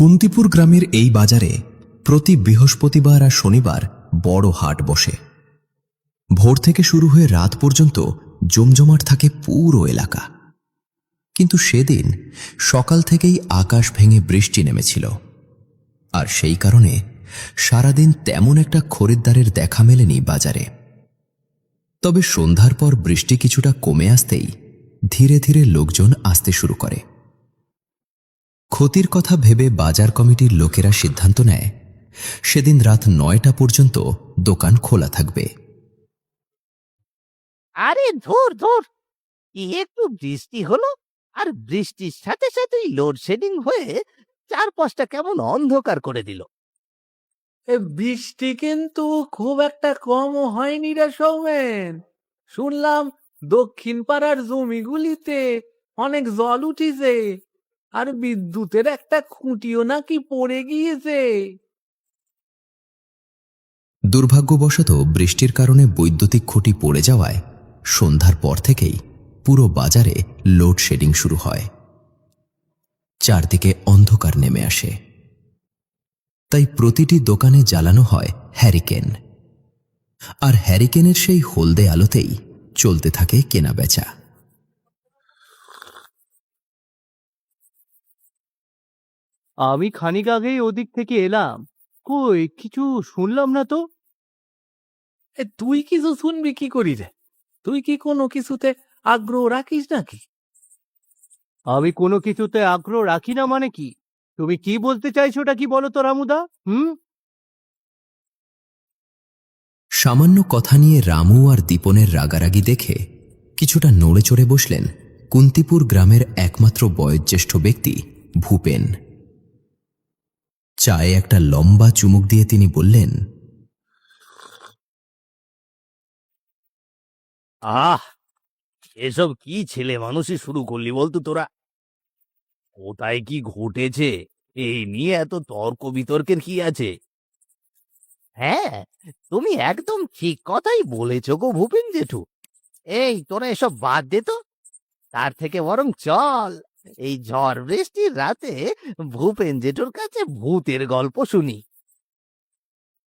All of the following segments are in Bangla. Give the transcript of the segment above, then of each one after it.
কুন্তিপুর গ্রামের এই বাজারে প্রতি বৃহস্পতিবার আর শনিবার বড় হাট বসে। ভোর থেকে শুরু হয়ে রাত পর্যন্ত জমজমাট থাকে পুরো এলাকা। কিন্তু সেদিন সকাল থেকেই আকাশ ভেঙে বৃষ্টি নেমেছিল, আর সেই কারণে সারাদিন তেমন একটা খরিদ্দারের দেখা মেলেনি বাজারে। তবে সন্ধ্যার পর বৃষ্টি কিছুটা কমে আসতেই ধীরে ধীরে লোকজন আসতে শুরু করে। ক্ষতির কথা ভেবে বাজার কমিটির লোকেরা সিদ্ধান্ত নেয় সেদিন রাত ৯টা পর্যন্ত দোকান খোলা থাকবে। আরে ধুর ধুর, কি একটু বৃষ্টি হলো, আর বৃষ্টির সাথে সাথেই লোডশেডিং হয়ে চারপাশটা কেমন অন্ধকার করে দিল। বৃষ্টি কিন্তু খুব একটা কমও হয়নি রে সৌমেন। শুনলাম দক্ষিণ পাড়ার জমিগুলিতে অনেক জল উঠিছে, আর বিদ্যুতের একটা খুঁটিও নাকি পড়ে গিয়েছে। দুর্ভাগ্যবশত বৃষ্টির কারণে বৈদ্যুতিক খুঁটি পড়ে যাওয়ায় সন্ধ্যার পর থেকেই পুরো বাজারে লোডশেডিং শুরু হয়। চারদিকে অন্ধকার নেমে আসে, তাই প্রতিটি দোকানে জ্বালানো হয় হ্যারিকেন, আর হ্যারিকেনের সেই হলদে আলোতেই চলতে থাকে কেনাবেচা। আমি খানিক আগেই ওদিক থেকে এলাম, কই কিছু শুনলাম না তো। তুই কিছু শুনবি কি করি রে? তুই কি কোনো কিছুতে আগ্রহ রাখিস নাকি? আমি কোনো কিছুতে আগ্রহ রাখি না মানে কি? তুমি কি বলতে চাইছোটা কি বলো তো রামুদা? সামান্য কথা নিয়ে রামু আর দীপনের রাগারাগি দেখে কিছুটা নড়ে চড়ে বসলেন কুন্তিপুর গ্রামের একমাত্র বয়োজ্যেষ্ঠ ব্যক্তি ভূপেন। চায়ে একটা লম্বা চুমুক দিয়ে তিনি বললেন, আহ, এসব কি ছেলে মানুষই শুরু করলি বলতো তোরা? কোথায় কি ঘটেছে এই নিয়ে এত তর্ক বিতর্কের কি আছে? হ্যাঁ, তুমি একদম ঠিক কথাই বলেছো গো ভূপেন জেঠু। এই তোরা এসব বাদ দে তো, তার থেকে বরং চল এই ঝড় বৃষ্টির রাতে ভূপেন জেঠুর কাছে ভূতের গল্প শুনি।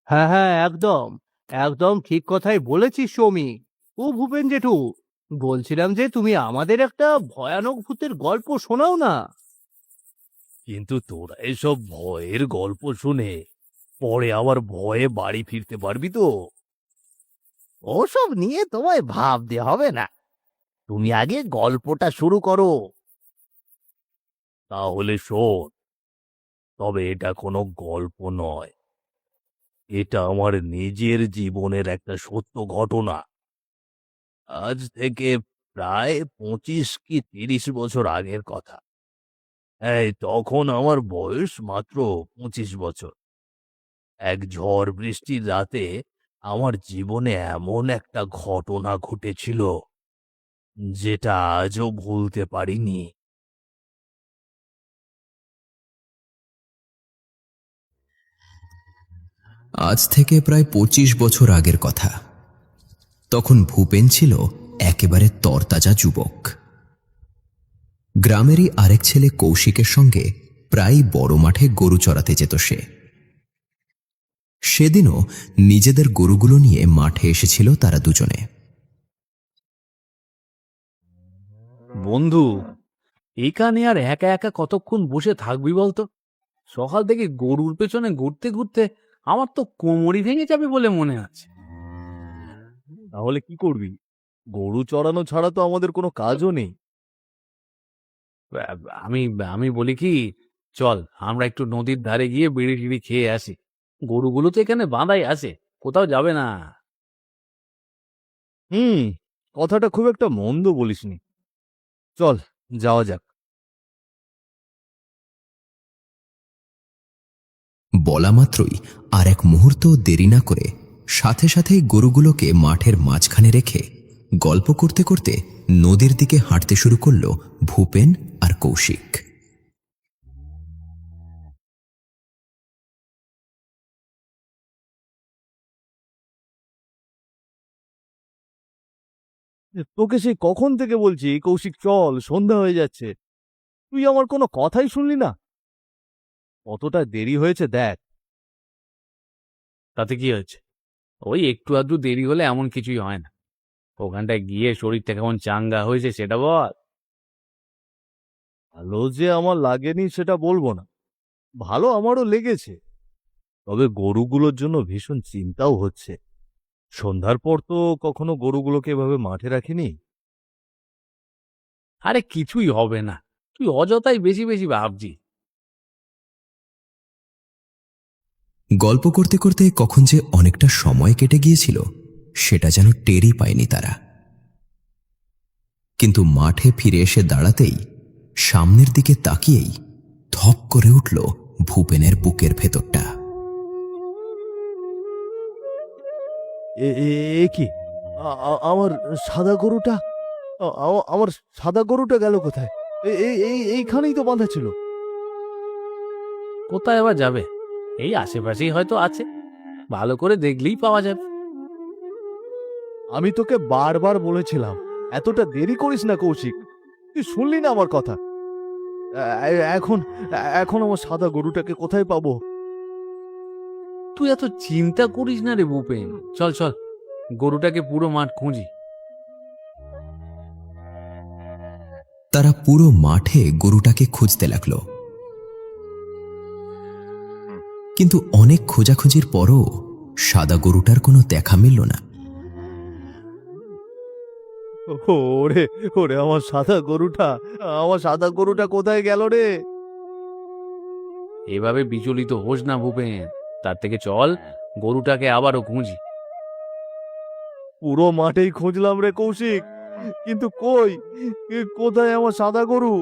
হ্যাঁ হ্যাঁ, একদম একদম ঠিক কথাই বলেছিস সৌমি। ও ভূপেন জেঠু, বলছিলাম যে তুমি আমাদের একটা ভয়ানক ভূতের গল্প শোনাও না। কিন্তু তোরা এসব ভয়ের গল্প শুনে পরে আবার ভয়ে বাড়ি ফিরতে পারবি তো? ওসব নিয়ে তোমায় ভাবতে হবে না, তুমি আগে গল্পটা শুরু করো। তাহলে শোন, তবে এটা কোনো গল্প নয়, এটা আমার নিজের জীবনের একটা সত্য ঘটনা। আজ থেকে প্রায় 25 কি 30 বছর আগের কথা। তখন আমার বয়স মাত্র 25 বছর। এক ঝড় বৃষ্টির রাতে আমার জীবনে এমন একটা ঘটনা ঘটেছিল যেটা আজও ভুলতে পারিনি। আজ থেকে প্রায় 25 বছর আগের কথা। তখন ভূপেন ছিল একেবারে তরতাজা যুবক। গ্রামেরই আরেক ছেলে কৌশিকের সঙ্গে প্রায় বড় মাঠে গরু চড়াতে যেত সে। সেদিনও নিজেদের গরুগুলো নিয়ে মাঠে এসেছিল তারা দুজনে। বন্ধু, এখানে আর একা একা কতক্ষণ বসে থাকবি বলতো? সকাল থেকে গরুর পেছনে ঘুরতে ঘুরতে আমার তো কোমরই ভেঙে যাবে বলে মনে আছে। তাহলে কি করবি? গরু চড়ানো ছাড়া তো আমাদের কোনো কাজও নেই। আমি আমি বলি কি, চল আমরা একটু নদীর ধারে গিয়ে বিড়ি টিড়ি খেয়ে আসি। গরুগুলো তো এখানে বাঁধাই আছে, কোথাও যাবে না। হুম, কথাটা খুব একটা মন্দ বলিসনি। চল, যাওয়া যাক। বলা মাত্রই আর এক মুহূর্ত দেরি না করে সাথে সাথেই গরুগুলোকে মাঠের মাঝখানে রেখে গল্প করতে করতে নদীর দিকে হাঁটতে শুরু করল ভূপেন আর কৌশিক। তোকে সেই কখন থেকে বলছি কৌশিক চল, সন্ধ্যা হয়ে যাচ্ছে, তুই আমার কোনো কথাই শুনলি না। কতটা দেরি হয়েছে দেখ। তাতে কি হয়েছে? ওই একটু আধটু দেরি হলে এমন কিছুই হয় না। ওখানটায় গিয়ে শরীরটা কেমন চাঙ্গা হয়েছে সেটা বল। ভালো যে আমার লাগেনি সেটা বলবো না, ভালো আমারও লেগেছে। তবে গরুগুলোর জন্য ভীষণ চিন্তাও হচ্ছে। সন্ধ্যার পর তো কখনো গরুগুলোকে এভাবে মাঠে রাখিনি। আরে কিছুই হবে না, তুই অযথাই বেশি বেশি ভাবছিস। গল্প করতে করতে কখন যে অনেকটা সময় কেটে গিয়েছিল সেটা যেন টেরই পায়নি তারা। কিন্তু মাঠে ফিরে এসে দাঁড়াতেই সামনের দিকে তাকিয়েই ধপ করে উঠল ভূপেনের বুকের ভেতরটা। এ কি, আমার সাদা গরুটা, আমার সাদা গরুটা গেল কোথায়? এইখানেই তো বাঁধা ছিল। কোথায় আবার যাবে? এই আশেপাশেই হয়তো আছে, ভালো করে দেখলেই পাওয়া যাবে। আমি তোকে বারবার বলেছিলাম এতটা দেরি করিস না কৌশিক, তুই শুনলি না আমার কথা। এখন এখন আমার সাদা গরুটাকে কোথায় পাবো? তুই এত চিন্তা করিস না রে ভূপেন, চল চল গরুটাকে পুরো মাঠ খুঁজি। তারা পুরো মাঠে গরুটাকে খুঁজতে লাগলো, কিন্তু অনেক খোঁজাখুঁজির পরও সাদা গরুটার কোনো দেখা মিলল না। ওরে ওরে, আমার সাদা গরুটা, আমার সাদা গরুটা কোথায় গেল রে? এভাবে বিচলিত হোস না ভূপেন, তার থেকে চল গরুটাকে আবারও খুঁজি। পুরো মাঠেই খুঁজলাম রে কৌশিক, কিন্তু কই, কোথায় আমার সাদা গরু?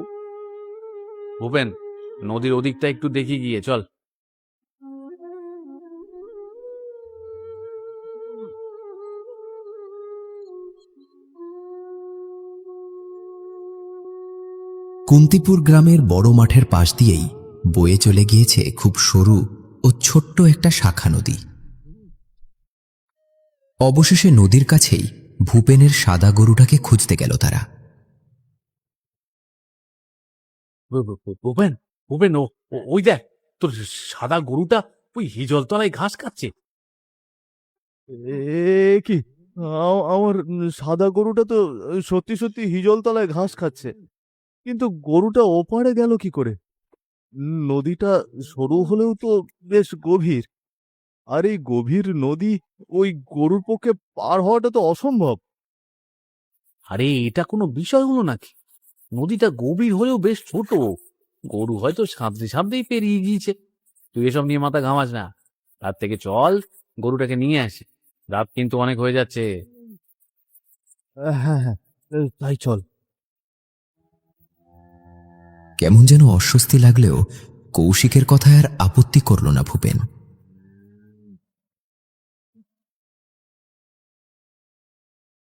ভূপেন, নদীর ওদিকটা একটু দেখি গিয়ে চল। কুন্তিপুর গ্রামের বড় মাঠের পাশ দিয়েই বয়ে চলে গিয়েছে খুব সরু ও ছোট্ট একটা শাখা নদী। অবশেষে নদীর কাছেই ভূপেনের সাদা গরুটাকে খুঁজতে গেল তারা। ভূপেন, ভূপেন, ওই দেখ, তোর সাদা গরুটা ওই হিজল তলায় ঘাস খাচ্ছে। কি, আমার সাদা গরুটা তো সত্যি সত্যি হিজল তলায় ঘাস খাচ্ছে, কিন্তু গরুটা ওপারে গেল কি করে? নদীটা সরু হলেও তো বেশ গভীর, আর এই গভীর নদী ওই গরুর পক্ষে পার হওয়াটা তো অসম্ভব। আরে এটা কোনো বিষয় হলো নাকি? নদীটা গভীর হলেও বেশ ছোট, গরু হয়তো সাঁতরে সাঁতরেই পেরিয়ে গিয়েছে। তুই এসব নিয়ে মাথা ঘামাস না, তার থেকে চল গরুটাকে নিয়ে আসি, রাত কিন্তু অনেক হয়ে যাচ্ছে। হ্যাঁ হ্যাঁ, তাই চল। কেমন যেন অস্বস্তি লাগলেও কৌশিকের কথায় আর আপত্তি করল না ভূপেন।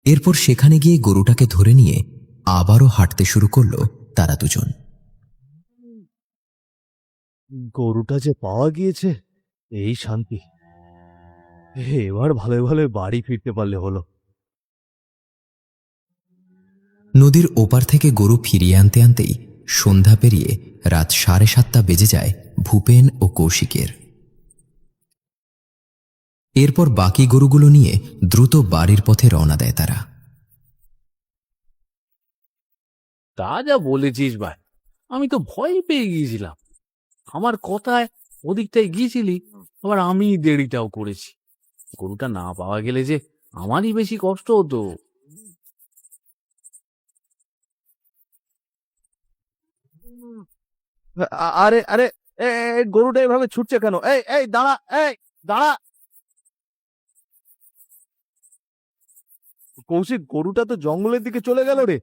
এরপর সেখানে গিয়ে গরুটাকে ধরে নিয়ে আবারও হাঁটতে শুরু করল তারা দুজন। গরুটা যে পাওয়া গিয়েছে, এই শান্তি, এবার ভালো ভালো বাড়ি ফিরতে পারলে হলো। নদীর ওপার থেকে গরু ফিরিয়ে আনতে আনতেই সন্ধ্যা পেরিয়ে রাত 7:30 বেজে যায় ভূপেন ও কৌশিকের। এরপর বাকি গরুগুলো নিয়ে দ্রুত বাড়ির পথে রওনা দেয় তারা। তা যা বলেছিস ভাই, আমি তো ভয় পেয়ে গিয়েছিলাম। আমার কথায় ওদিকটায় গিয়েছিলি, আবার আমি দেরিটাও করেছি। গরুটা না পাওয়া গেলে যে আমারই বেশি কষ্ট হতো। আরে আরে, গরুটা এভাবে ছুটছে কেন? এই এই দাঁড়া, এই দাঁড়া। কৌশিক, গরুটা তো জঙ্গলের দিকে চলে গেল রে,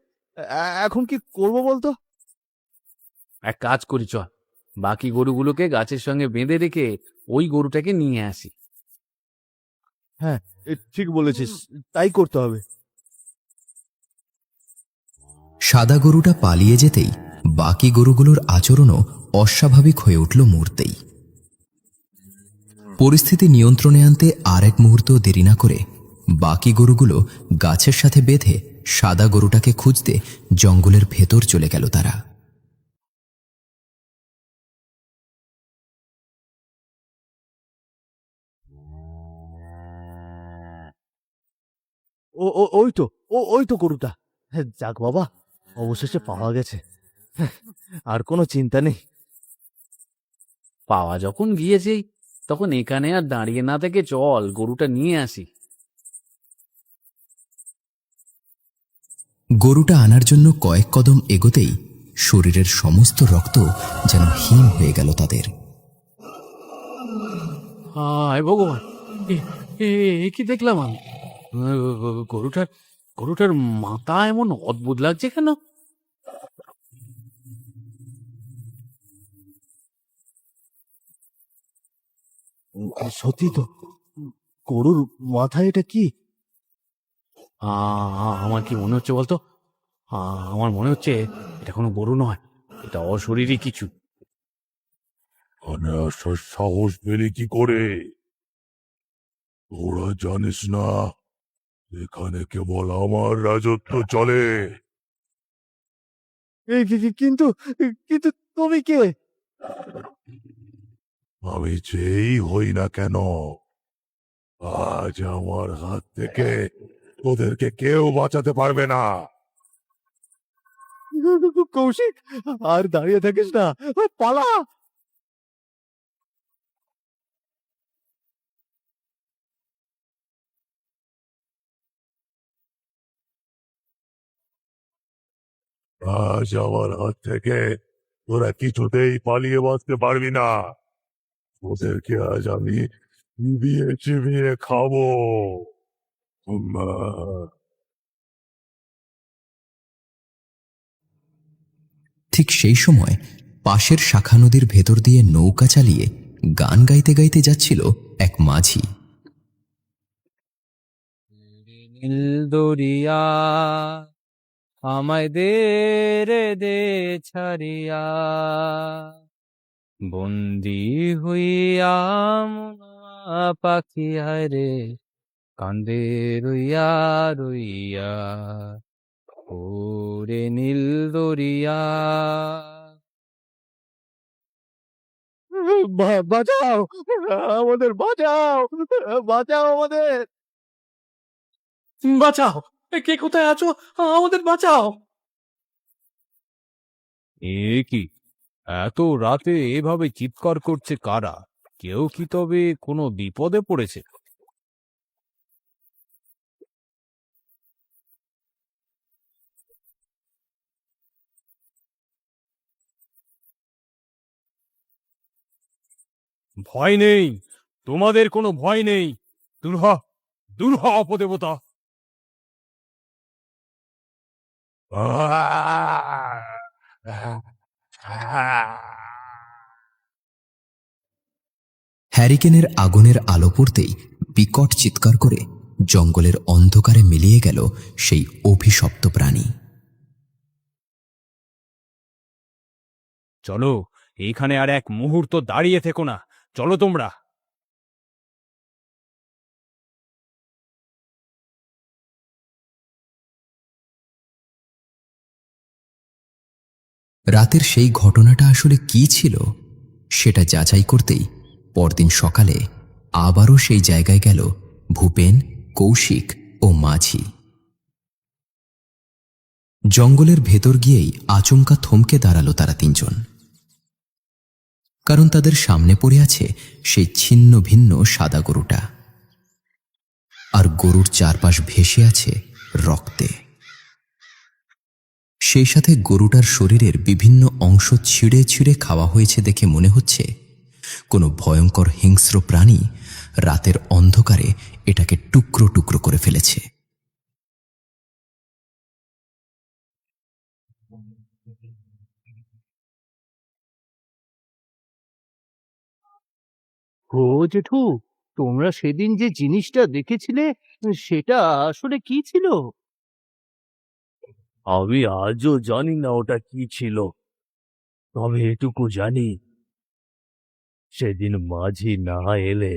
এখন কি করব বলতো? এক কাজ করি, চল বাকি গরুগুলোকে গাছের সঙ্গে বেঁধে রেখে ওই গরুটাকে নিয়ে আসি। হ্যাঁ, ঠিক বলেছিস, তাই করতে হবে। সাদা গরুটা পালিয়ে যেতেই বাকি গরুগুলোর আচরণও অস্বাভাবিক হয়ে উঠল মুহূর্তেই। পরিস্থিতি নিয়ন্ত্রণে আনতে আর এক মুহূর্তও দেরি না করে বাকি গরুগুলো গাছের সাথে বেঁধে সাদা গরুটাকে খুঁজতে জঙ্গলের ভেতর চলে গেল তারা। ওই তো ওই তো গরুটা। যাক বাবা, অবশেষে পাওয়া গেছে। আর কোনো চিন্তা নেই। পাওয়া যখন গিয়েছেই, তখন এখানে আর দাঁড়িয়ে না থেকে চল গরুটা নিয়ে আসি। গরুটা আনার জন্য কয়েক কদম এগোতেই শরীরের সমস্ত রক্ত যেন হিম হয়ে গেল তাদের। হায় ভগবান, এ- এ কি দেখলাম আমি? গরুটার গরুটার মাথা এমন অদ্ভুত লাগছে কেন? সত্যি তো, গরুর মাথায় এটা কি? আমার কি মনে হচ্ছে বলতো? আমার মনে হচ্ছে এটা কোনো গরু নয়, এটা অশরীরী কিছু। মানে আসার সাহস পেলি কি করে? তোরা জানিস না এখানে কেবল আমার রাজত্ব চলে। কিন্তু কিন্তু তুমি কে? আমি যেই হই না কেন, আজ আমার হাত থেকে তোদেরকে কেউ বাঁচাতে পারবে না। কৌশিক, আর দাঁড়িয়ে থাকিস না, পালা। আজ আমার হাত থেকে তোরা কিছুতেই পালিয়ে বাঁচতে পারবি না। তোদেরকে আজ আমি চিবিয়ে চিবিয়ে খাবো। উম্মা। ঠিক সেই সময় পাশের শাখা নদীর ভেতর দিয়ে নৌকা চালিয়ে গান গাইতে গাইতে যাচ্ছিল এক মাঝি। নীল দরিয়া আমায় দে রে দে ছাড়িয়া, বন্দি হইয়া মনা পাখি হায় রে কান্দে রইয়া রইয়া, ওরে নীল দরিয়া। বাঁচাও, আমাদের বাঁচাও, বাঁচাও আমাদের। বাঁচাও! কে কোথায় আছো? আমাদের বাঁচাও! এ কি, এত রাতে এভাবে চিৎকার করছে কারা? কেউ কি তবে কোনো বিপদে পড়েছে? ভয় নেই, তোমাদের কোনো ভয় নেই। দূর হ, দূর হ অপদেবতা। হ্যারিকেনের আগুনের আলো পড়তেই বিকট চিৎকার করে জঙ্গলের অন্ধকারে মিলিয়ে গেল সেই অভিশপ্ত প্রাণী। চলো, এইখানে আর এক মুহূর্ত দাঁড়িয়ে থেকো না, চলো তোমরা। রাতের সেই ঘটনাটা আসলে কি ছিল সেটা যাচাই করতেই পরদিন সকালে আবারও সেই জায়গায় গেল ভূপেন, কৌশিক ও মাঝি। জঙ্গলের ভেতর গিয়েই আচমকা থমকে দাঁড়ালো তারা তিনজন, কারণ তাদের সামনে পড়ে আছে সেই ছিন্ন ভিন্ন সাদা গরুটা, আর গরুর চারপাশ ভেসে আছে রক্তে। সেই সাথে গরুটার শরীরের বিভিন্ন অংশ ছিঁড়ে ছিঁড়ে খাওয়া হয়েছে দেখে মনে হচ্ছে কোনো ভয়ঙ্কর হিংস্র প্রাণী রাতের অন্ধকারে এটাকে টুকরো টুকরো করে ফেলেছে। ও জেঠু, তোমরা সেদিন যে জিনিসটা দেখেছিলে সেটা আসলে কি ছিল? আমি আজও জানি না ওটা কি ছিল, তবে এটুকু জানি সেদিন মাঝি না এলে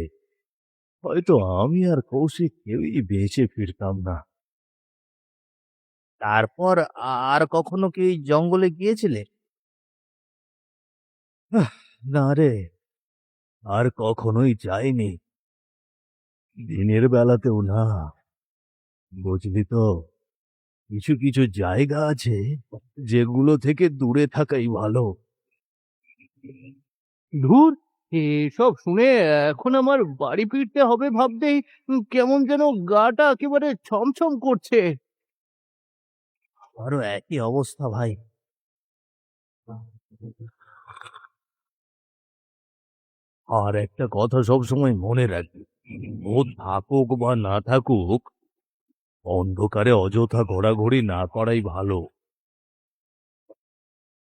হয়তো আমি আর কৌশিক কেউই বেঁচে ফিরতাম না। তারপর আর কখনো কি এই জঙ্গলে গিয়েছিলে? না রে, আর কখনোই যাইনি, দিনের বেলাতেও না। বুঝলি তো, কিছু কিছু জায়গা আছে যেগুলো থেকে দূরে থাকাই ভালো। ধুর, এসব শুনে এখন আমার বাড়ি ফিরতে হবে ভাবতেই কেমন যেন গাটা একেবারে ছমছম করছে। আরো একই অবস্থা ভাই। আর একটা কথা সব সময় মনে রাখবি, ও থাকুক বা না থাকুক, অন্ধকারে অযথা ঘোরাঘুরি না করাই ভালো।